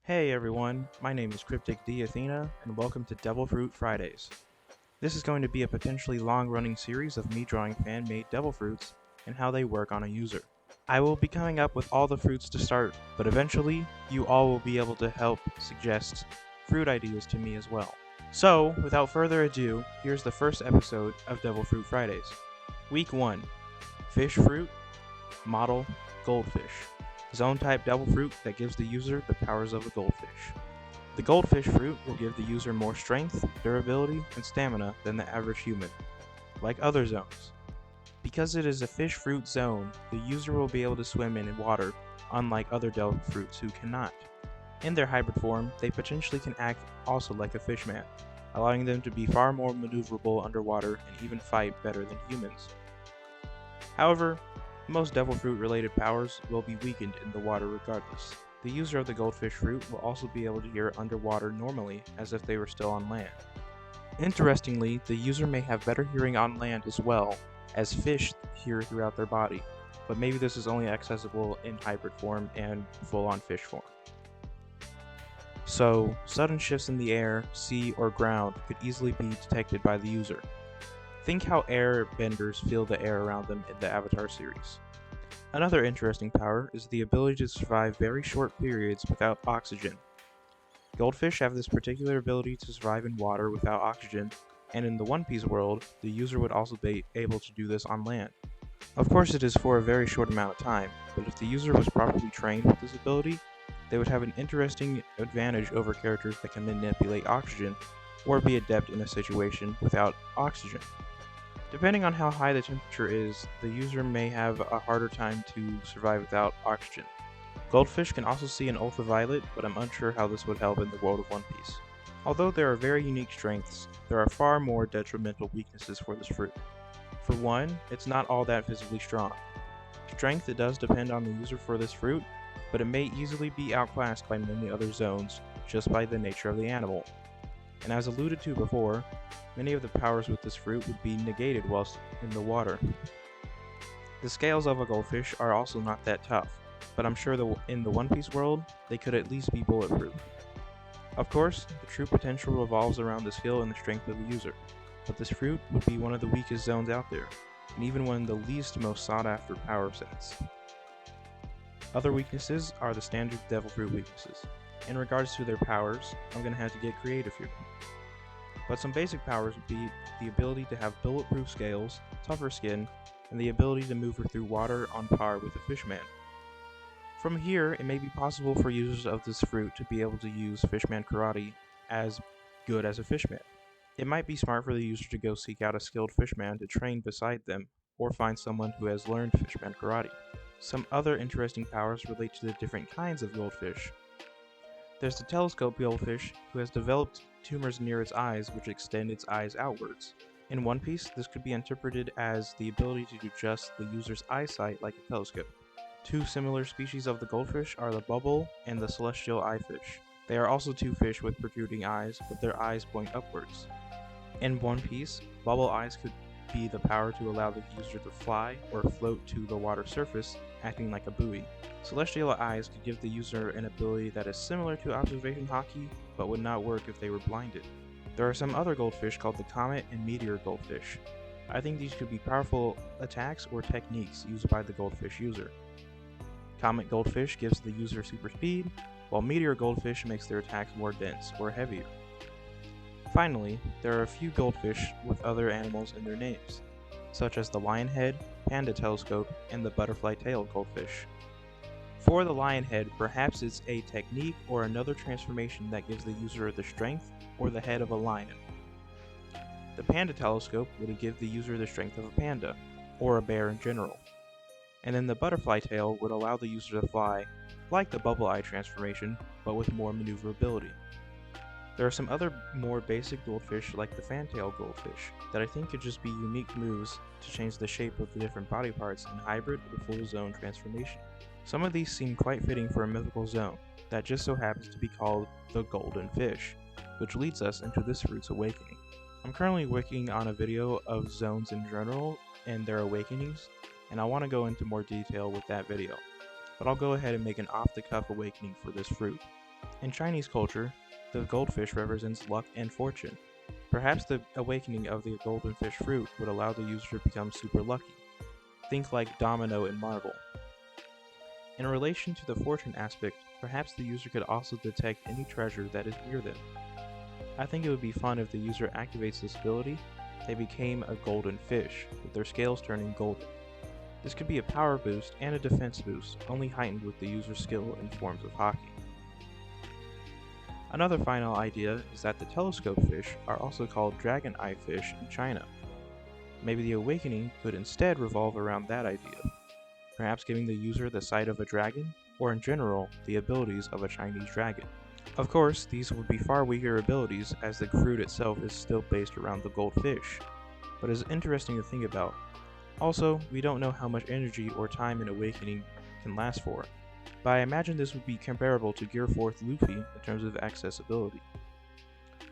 Hey everyone, my name is Cryptic D, Athena, and welcome to Devil Fruit Fridays. This is going to be a potentially long-running series of me drawing fan-made devil fruits and how they work on a user. I will be coming up with all the fruits to start, but eventually, you all will be able to help suggest fruit ideas to me as well. So, without further ado, here's the first episode of Devil Fruit Fridays. Week 1. Fish Fruit, Model, Goldfish. Zone type devil fruit that gives the user the powers of a goldfish. The goldfish fruit will give the user more strength, durability, and stamina than the average human, like other zones. Because it is a fish fruit zone, the user will be able to swim in water, unlike other devil fruits who cannot. In their hybrid form, they potentially can act also like a fishman, allowing them to be far more maneuverable underwater and even fight better than humans. However, most devil fruit related powers will be weakened in the water regardless. The user of the goldfish fruit will also be able to hear underwater normally as if they were still on land. Interestingly, the user may have better hearing on land as well, as fish hear throughout their body, but maybe this is only accessible in hybrid form and full-on fish form. So, sudden shifts in the air, sea, or ground could easily be detected by the user. Think how air benders feel the air around them in the Avatar series. Another interesting power is the ability to survive very short periods without oxygen. Goldfish have this particular ability to survive in water without oxygen, and in the One Piece world, the user would also be able to do this on land. Of course it is for a very short amount of time, but if the user was properly trained with this ability, they would have an interesting advantage over characters that can manipulate oxygen, or be adept in a situation without oxygen. Depending on how high the temperature is, the user may have a harder time to survive without oxygen. Goldfish can also see in ultraviolet, but I'm unsure how this would help in the world of One Piece. Although there are very unique strengths, there are far more detrimental weaknesses for this fruit. For one, it's not all that physically strong. Strength does depend on the user for this fruit, but it may easily be outclassed by many other zones just by the nature of the animal. And as alluded to before, many of the powers with this fruit would be negated whilst in the water. The scales of a goldfish are also not that tough, but I'm sure that in the One Piece world, they could at least be bulletproof. Of course, the true potential revolves around the skill and the strength of the user, but this fruit would be one of the weakest zones out there, and even one of the least most sought after power sets. Other weaknesses are the standard devil fruit weaknesses. In regards to their powers, I'm going to have to get creative here. But some basic powers would be the ability to have bulletproof scales, tougher skin, and the ability to move through water on par with a fishman. From here, it may be possible for users of this fruit to be able to use fishman karate as good as a fishman. It might be smart for the user to go seek out a skilled fishman to train beside them, or find someone who has learned fishman karate. Some other interesting powers relate to the different kinds of goldfish. There's the telescope goldfish, who has developed tumors near its eyes which extend its eyes outwards. In One Piece, this could be interpreted as the ability to adjust the user's eyesight like a telescope. Two similar species of the goldfish are the bubble and the celestial eyefish. They are also two fish with protruding eyes, but their eyes point upwards. In One Piece, bubble eyes could be the power to allow the user to fly or float to the water surface, acting like a buoy. Celestial eyes could give the user an ability that is similar to observation hockey, but would not work if they were blinded. There are some other goldfish called the comet and meteor goldfish. I think these could be powerful attacks or techniques used by the goldfish user. Comet goldfish gives the user super speed, while meteor goldfish makes their attacks more dense or heavier. Finally, there are a few goldfish with other animals in their names, such as the lionhead, panda telescope, and the butterfly-tailed goldfish. For the lionhead, perhaps it's a technique or another transformation that gives the user the strength or the head of a lion. The panda telescope would give the user the strength of a panda, or a bear in general. And then the butterfly tail would allow the user to fly, like the bubble eye transformation, but with more maneuverability. There are some other more basic goldfish like the fantail goldfish that I think could just be unique moves to change the shape of the different body parts in hybrid or full zone transformation. Some of these seem quite fitting for a mythical zone that just so happens to be called the Golden Fish, which leads us into this fruit's awakening. I'm currently working on a video of zones in general and their awakenings, and I want to go into more detail with that video, but I'll go ahead and make an off-the-cuff awakening for this fruit. In Chinese culture, the goldfish represents luck and fortune. Perhaps the awakening of the golden fish fruit would allow the user to become super lucky. Think like Domino in Marvel. In relation to the fortune aspect, perhaps the user could also detect any treasure that is near them. I think it would be fun if the user activates this ability, they became a golden fish, with their scales turning golden. This could be a power boost and a defense boost, only heightened with the user's skill in forms of hockey. Another final idea is that the telescope fish are also called dragon eye fish in China. Maybe the awakening could instead revolve around that idea, perhaps giving the user the sight of a dragon, or in general, the abilities of a Chinese dragon. Of course, these would be far weaker abilities as the fruit itself is still based around the goldfish, but is interesting to think about. Also, we don't know how much energy or time an awakening can last for, but I imagine this would be comparable to Gear 4th Luffy in terms of accessibility.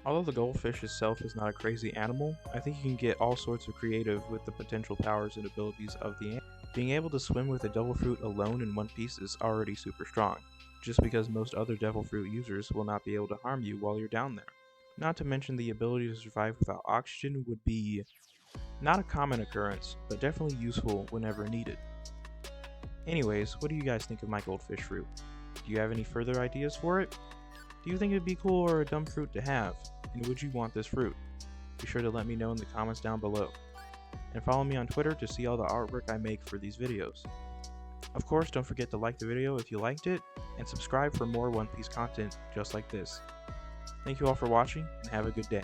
Although the goldfish itself is not a crazy animal, I think you can get all sorts of creative with the potential powers and abilities of the animal. Being able to swim with a devil fruit alone in one piece is already super strong, just because most other devil fruit users will not be able to harm you while you're down there. Not to mention the ability to survive without oxygen would be not a common occurrence, but definitely useful whenever needed. Anyways, what do you guys think of my goldfish fruit? Do you have any further ideas for it? Do you think it'd be cool or a dumb fruit to have? And would you want this fruit? Be sure to let me know in the comments down below. And follow me on Twitter to see all the artwork I make for these videos. Of course, don't forget to like the video if you liked it, and subscribe for more One Piece content just like this. Thank you all for watching, and have a good day.